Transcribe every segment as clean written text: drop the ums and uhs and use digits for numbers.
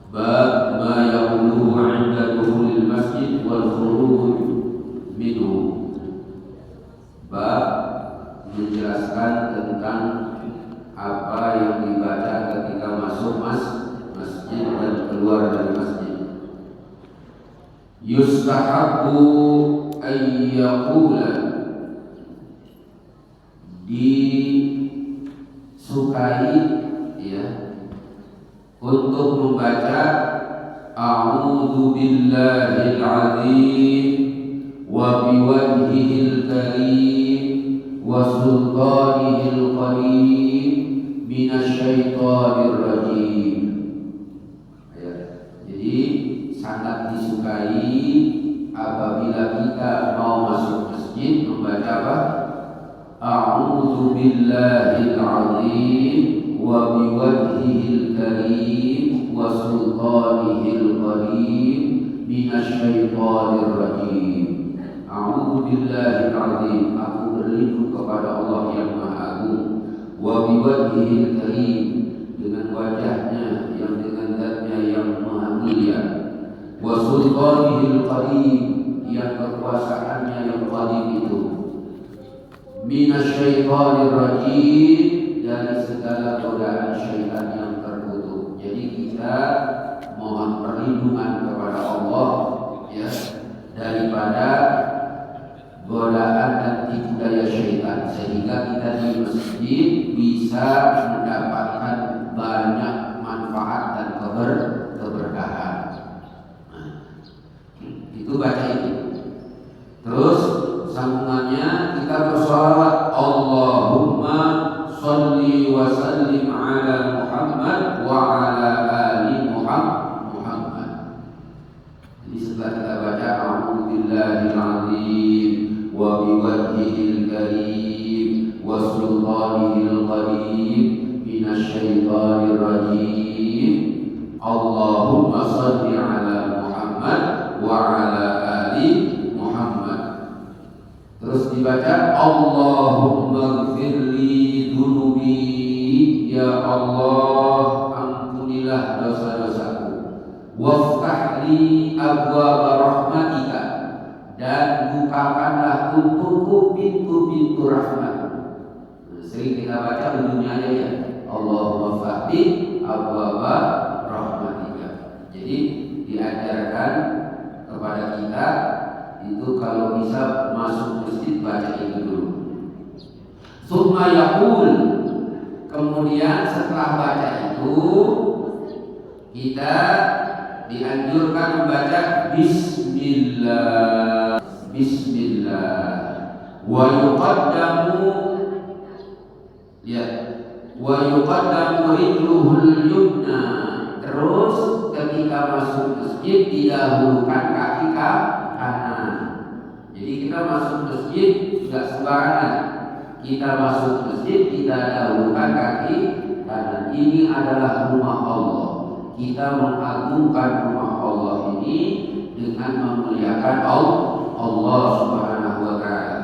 Bab ma yaquluhu 'inda dukhulil masjid wal khuruj minhu. Bab menjelaskan tentang apa yang dibaca ketika masuk masjid dan keluar dari masjid. Yustahabbu ayyaqula, disukai ya untuk membaca a'udzu billahil azim wa biwajhihil karim wa sultanihil qadim minasyaitonir rajim. Ya, jadi sangat disukai apabila kita mau masuk masjid membaca apa? A'udzu billahil azim wa biwajhihil karim wa sultanihil qadim minasyaitonir rajim. A'udzu billahil azim, aku berlindung kepada Allah yang Maha Agung. Wa biwajhihil karim, dengan wajahnya yang dengan zatnya yang maha mulia. Wa sultanihil qadim, yang kekuasaannya yang qadim itu. Minasyaitonir rajim, dari segala godaan syaitan yang terkutuk. Jadi kita mohon perlindungan kepada Allah ya daripada godaan dan tipu daya syaitan, sehingga kita di masjid bisa mendapatkan banyak manfaat dan keberkahan. Itu baca itu. Terus sambungannya kita bersolawat, Allahumma sholli wa sallim ala Muhammad wa ala ali Muhammad. Jadi setelah kita baca a'udzu billahil azim wa biwajhihil karim wa sultanihil qadim minasyaitonir rajim, Allahumma sholli ala Muhammad wa ala ali Muhammad. Terus dibaca Allahumma ighfirli dunubi, ya Allah ampunilah dosa-dosaku. Waftahli abwaaba rahmatika, dan bukakanlah untukku pintu-pintu rahmat. Sering kita baca ujungnya aja ya, Allahumma fahdi abwaaba rahmatika. Jadi diajarkan kepada kita itu kalau bisa masuk masjid baca itu dulu. Summa yaqul, kemudian setelah baca itu kita dianjurkan membaca Bismillah. Bismillah. Wa yuqaddamu ya, wa yuqaddamu rijluhul yumna. Terus ketika masuk masjid didahulukan kaki kanan. Jadi kita masuk masjid tidak sembarangan. Kita masuk masjid kita dahulukan kaki kanan. Ini adalah rumah Allah. Kita mengagungkan rumah Allah ini dengan memuliakan Allah Subhanahu wa taala.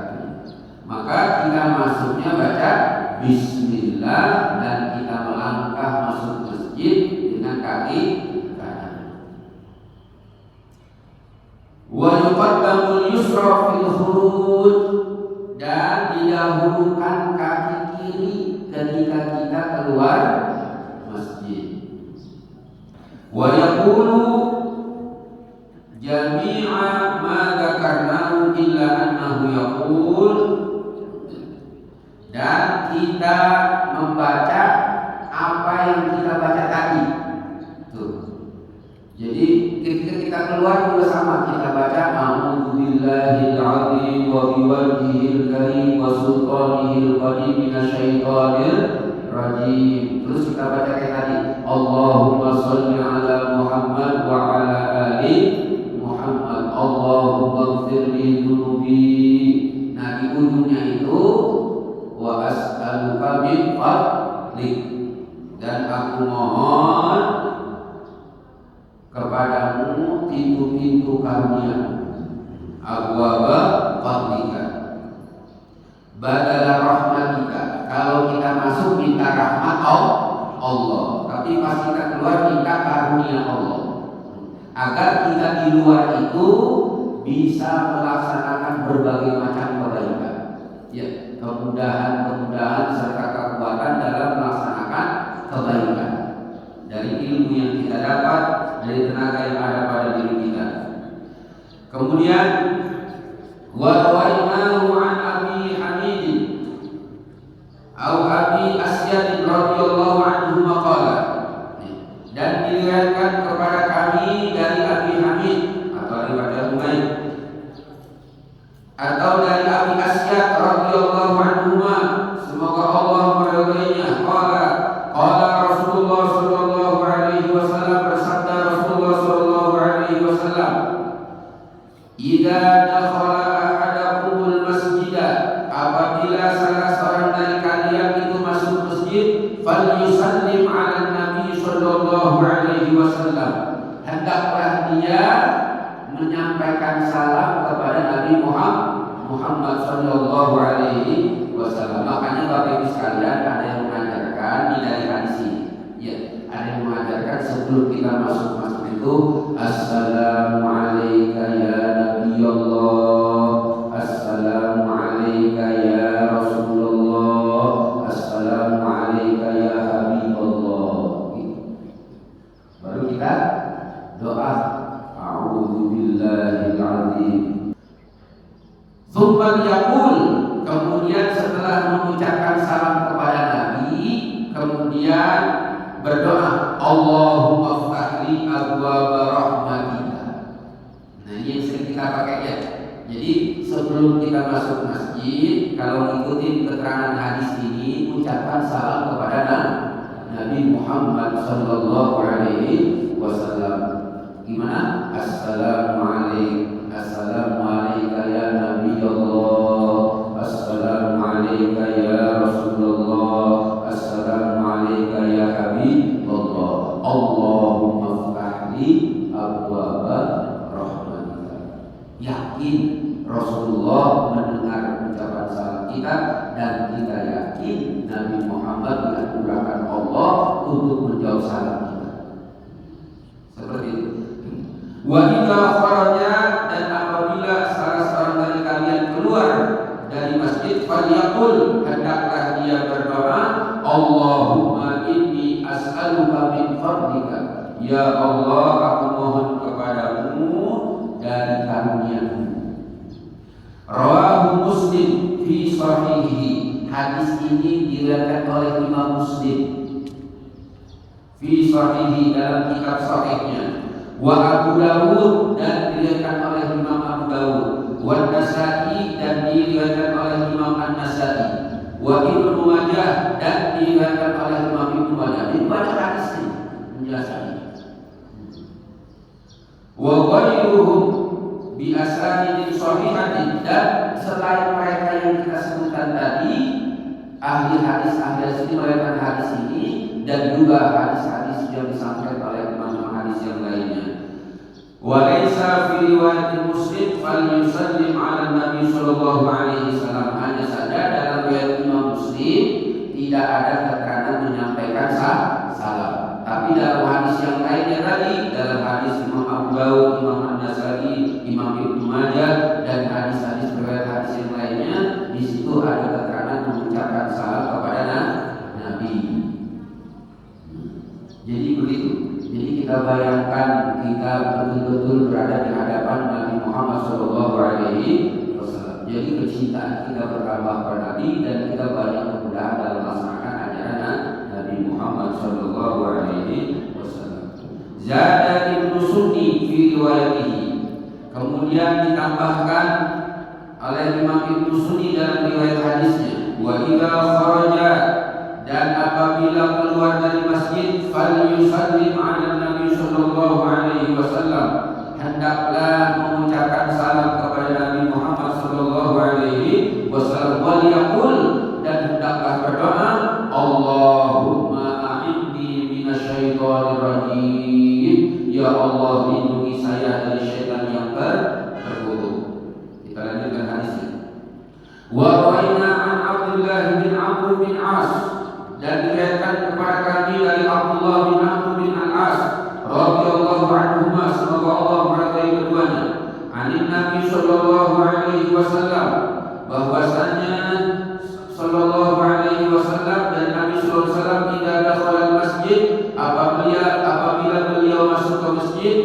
Maka kita masuknya baca Bismillah, dan kita melangkah masuk masjid dengan kaki kanan. Wa yuqaddamul yusra fil khuruj, dan didahulukan kaki kiri ketika kita keluar masjid. Wa yaqulu jami'a ma dzakarnahu illa annahu yaqul, dan kita membaca apa yang kita baca tadi. Tuh. Jadi ketika kita keluar juga sama, kita baca a'udzu billahil azim wa biwajhihil karim wa sultanihil qadim minasyaitonir rajim. Terus kita baca kayak tadi, Allahumma sholli ala Muhammad wa ala ali Muhammad, Allahumma ighfirli dunubi. Nah di ujungnya itu wa as'aluka min fadlik, dan aku mohon kepadamu pintu-pintu karunia. Abwaaba fadlika badala rahmatika, kalau kita masuk minta rahmat Allah, Tapi pas kita keluar minta karunia Allah agar kita di luar itu bisa melaksanakan berbagai macam kebaikan. Ya, kemudahan serta kekuatan dalam melaksanakan kebaikan dari ilmu yang kita dapat, dari tenaga yang ada pada diri kita. Kemudian wa rawainahu an Abi Hamid atau Abi Asyad radhiyallahu anhu maqala, dan diriwayatkan kepada kami dari Abi Hamid atau riwayat Humaid atau dari Abi Asyad radhiyallahu anhu, semoga Allah meridainya, qala Rasulullah sallallahu alaihi wasallam, bersabda Rasulullah sallallahu alaihi wasallam, idza dakhala ahadakumul masjida, apabila salah seorang dari kalian itu masuk masjid, falyusallim 'alan nabi sallallahu alaihi wasallam, hendaklah dia menyampaikan salam kepada Nabi Muhammad sallallahu alaihi wasallam. Makanya Bapak Ibu sekalian, ada yang mengajarkan di dari hadis ini. Ya, ada yang mengajarkan sebelum kita masuk itu, assalamu alayka ya Nabiyallah, assalamu alayka ya Rasulullah, assalamu alayka ya Habiballah. Baru kita doa, a'udzu billahil azim. Tsumma yaqul, kemudian setelah mengucapkan salam kepada Nabi, kemudian berdoa, Allahumma ftahli abwaaba rahmatika. Nah, ini yang sering kita pakai ya. Jadi sebelum kita masuk masjid, kalau ngikutin keterangan hadis ini, ucapkan salam kepada Nabi Muhammad sallallahu alaihi wasallam. Gimana? Assalamualaikum, assalamualaikum ya Nabi Allah, assalamualaikum ya Rasulullah, assalamualaikum ya Habib Allah, Allahumma ftahli abwaaba rahmatika. Yakin Rasulullah mendengar ucapan salam kita, dan kita yakin Nabi Muhammad diaturkan Allah untuk menjawab salam kita. Seperti itu. Wa idza kharaja, dan apabila salah seorang dari kalian keluar dari masjid, falyaqul, hendaklah dia berdoa, Allahumma inni as'aluka min fadlika, ya Allah, aku mohon kepadamu dari karunia-Mu. Rawahu Muslim fi sahihi, hadis ini diriwayatkan oleh Imam Muslim fi sahihi, dalam kitab sahihnya. Wa Abu Dawud, dan diriwayatkan oleh Imam Abu Dawud. Wa Nasa'i, dan diriwayatkan oleh Imam An-Nasa'i. Wa Ibnu Majah, dan diriwayatkan oleh Imam Ibnu Majah. Ini banyak hadis ini menjelaskannya. Wa ghairuhum bi asanidin sahihatin, dan selain mereka yang kita sebutkan tadi, ahli hadis ini meriwayatkan hadis ini, dan juga hadis-hadis yang disampaikan oleh imam hadis yang lainnya. Wa laisa fi riwayat Muslim falyusallim 'ala Nabi sallallahu alaihi wasallam, hanya saja dalam riwayat Imam Muslim tidak ada keterangan menyampaikan salam. Tapi dalam hadis yang lainnya tadi, dalam hadis Imam Abu Dawud, Imam An-Nasa'i, Imam Ibnu Majah, dan hadis-hadis riwayat hadis yang lainnya, di situ ada keterangan mengucapkan salam kepada Nabi. Jadi begitu. Jadi kita bayangkan kita betul-betul berada di hadapan Nabi Muhammad SAW. Jadi kecintaan kita bertambah pada Nabi, dan kita banyak kemudahan dalam melaksanakan ajaran Nabi Muhammad SAW. Zada Ibnu Sunni fi riwayatihi, kemudian ditambahkan oleh Imam Ibnu Sunni dalam riwayat hadisnya, wa idza kharaja, dan apabila keluar dari masjid, falyusallim 'ala Nabi sallallahu alaihi wasallam, hendaklah mengucapkan salam kepada Nabi Muhammad sallallahu alaihi wasallam, wa yaqul, dan hendaklah berdoa, Allahumma a'inni minasyaitonir rajim, ya Allah, lindungi saya dari syaitan yang terkutuk. Kita lanjutkan hadisnya. Wa rawaina an Abdullah bin Amr bin As, dan diriwayatkan kepada kami dari Abdullah bin Amr bin Al-As radhiyallahu anhuma, semoga Allah meridai keduanya, anin Nabi sallallahu alaihi wasallam, bahwasanya sallallahu alaihi wasallam dan Nabi sallallahu alaihi wasallam tidak dakhala masjid, apabila beliau masuk ke masjid,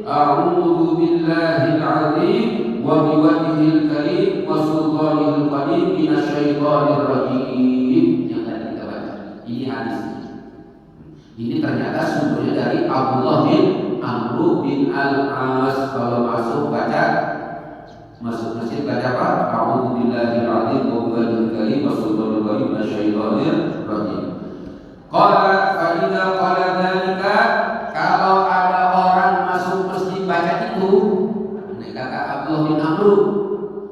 a'udzu billahil azim wa biwajhil karim wa sultanil qadim minasyaitonir rajim. Yang tadi kita baca ini hadisnya. Ini ternyata sumbernya dari Abdullah bin Amr bin Al-As. Kalau masuk masjid baca apa? A'udzu billahil azim wa biwajhil karim wa sultanil qadim minasyaitonir rajim. Qala fa idza qala dzalika, kalau ada orang masuk masjid baca itu, ini kata Abdullah bin Amr,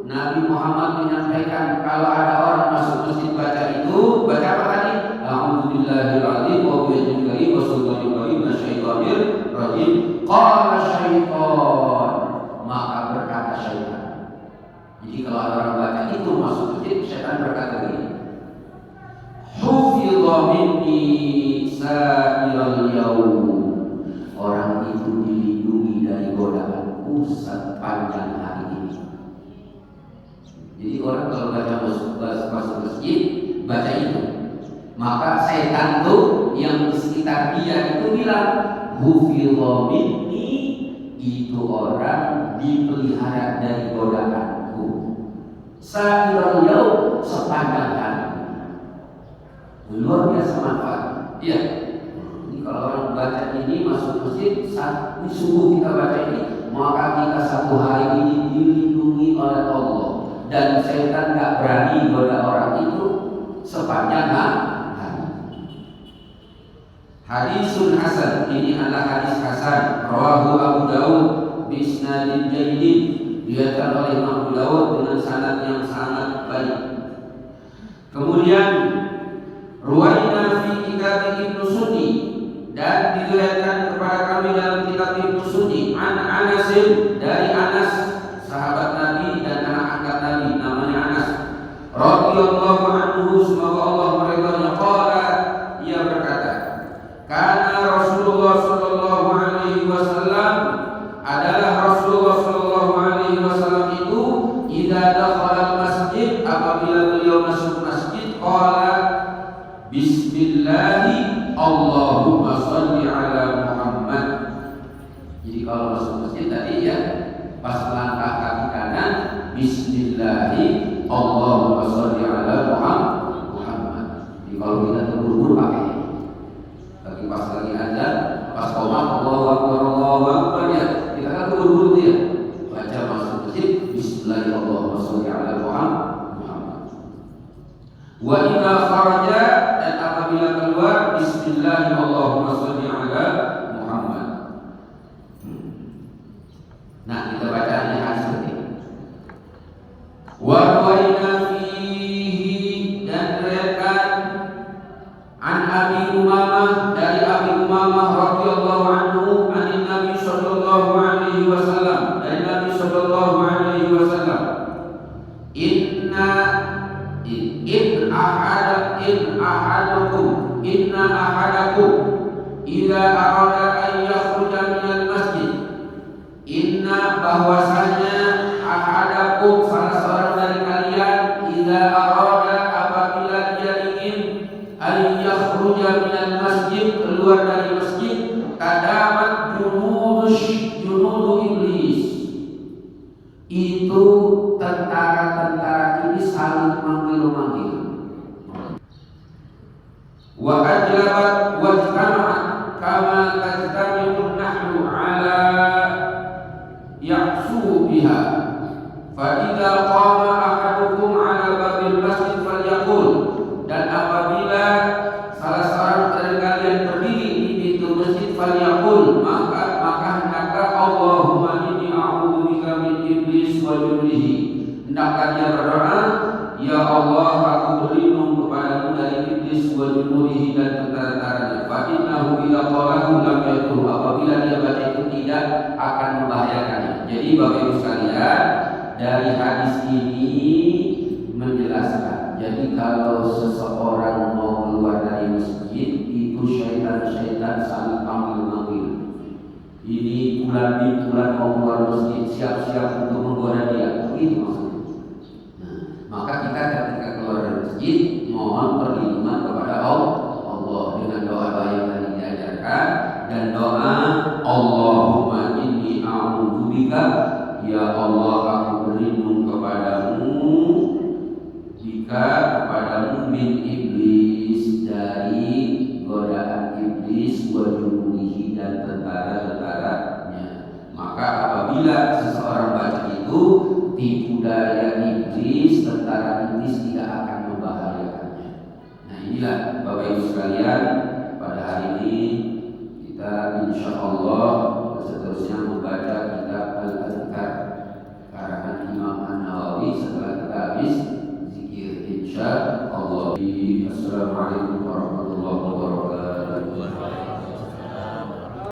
Nabi Muhammad menyampaikan kalau ada orang masuk masjid baca itu, baca apa tadi? A'udzu billahil azim wa biwajhil karim wa sultanil qadim minasyaitonir rajim. Qala syaitan, maka berkata syaitan. Jadi kalau ada orang baca itu masuk masjid, syaitan berkata begini, hufidha minni sa'iral yaum, orang itu dilindungi dari godaanku sepanjang hari ini. Jadi orang kalau masuk masjid baca itu, maka setan tuh yang di sekitar dia itu bilang hufidha minni, itu orang dipelihara dari godaanku sa'iral yaum, sepanjang hari. Luar biasa manfaat. Iya. Ini kalau orang baca ini masuk masjid, saat ini subuh kita baca ini, maka kita satu hari ini dilindungi oleh Allah dan setan tak berani goda orang itu sepanjang hari. Hadisun hasan, ini adalah hadis hasan. Rawahu Abu Dawud bi isnadin jayyid, diriwayatkan oleh Imam Abu Dawud dengan sanad yang sangat baik. Kemudian ruwaina fi kitab Ibnu Sunni, dan diriwayatkan kepada kami dalam kitab Ibnu Sunni, an Anas, dari Anas sahabat Nabi dan anak angkat Nabi namanya Anas radhiyallahu anhu, semoga Allah meridainya, qala, ia berkata, kana Rasulullah sallallahu alaihi wasallam, adalah Rasulullah sallallahu alaihi wasallam itu idza dakhala masjid, apabila beliau masuk masjid, qala bismillahi Allahumma sholli ala Muhammad. Jadi kalau masuk masjid tadi ya, pas melangkah kaki kanan, bismillahi Allahumma sholli ala Muhammad. Jadi kalau kita terburu-buru pakai, tapi pas lagi azan, pas qomat Allahu akbar ya, kita kan terburu-buru ya, baca masuk masjid bismillahi Allahumma sholli ala Muhammad. Wa idza kharaja, dan apabila keluar, bismillahi Allahumma sholli ala Muhammad. Nah, kita baca ini hadis seperti ini. Wa ruwaina fihi, dan diriwayatkan an Abi Umamah, dari Abi Umamah radhiyallahu anhu, anin Nabi sallallahu alaihi wasallam, dari Nabi sallallahu alaihi wasallam, inna ahadakum idza arada an yakhruja minal masjid, inna, bahwasanya ahadakum, salah seorang dari kalian, idza arada, apabila dia ingin, an yakhruja minal masjid, keluar dari masjid, kadamat junudu iblis, itu tentara-tentara iblis saling manggil-manggil. Wa ajlabat wajtama'at kama tajtami'un nahlu ala ya'su biha, fa idza qama ahadukum ala babil masjid falyaqul, dan apabila salah seorang dari kalian berdiri di pintu masjid, falyaqul, maka hendaklah Allahumma inni a'udzubika min iblis wa junudihi, hendaklah dia berdoa, ya Allah, aku berlindung kepadamu dari iblis wa junudihi, dan tentara-tentaranya. Fa innahu idza qalahu lam yadur, apabila dia baca itu tidak akan membahayakannya. Jadi Bapak Ibu sekalian, dari hadis ini menjelaskan, jadi kalau seseorang mau keluar dari masjid ini bulan mau keluar masjid, siap-siap untuk menggoda dia, begitu maksudnya. Nah, maka kita ketika keluar dari masjid mohon perlindungan kepada Allah dengan doa-doa yang tadi diajarkan, dan doa Allahumma inni a'udzubika, ya Allah aku berlindung kepadamu, jika kepadamu min iblis, dari godaan iblis, wa junudihi, dan tentara-tentaranya. Maka apabila seseorang baca itu, tipu daya iblis, tentara iblis tidak akan membahayakannya. Nah inilah Bapak Ibu sekalian, pada hari ini kita insya Allah seterusnya membaca kitab Al-Adhkar karangan Imam An-Nawawi setelah kita habis zikir insya Allah. Assalamualaikum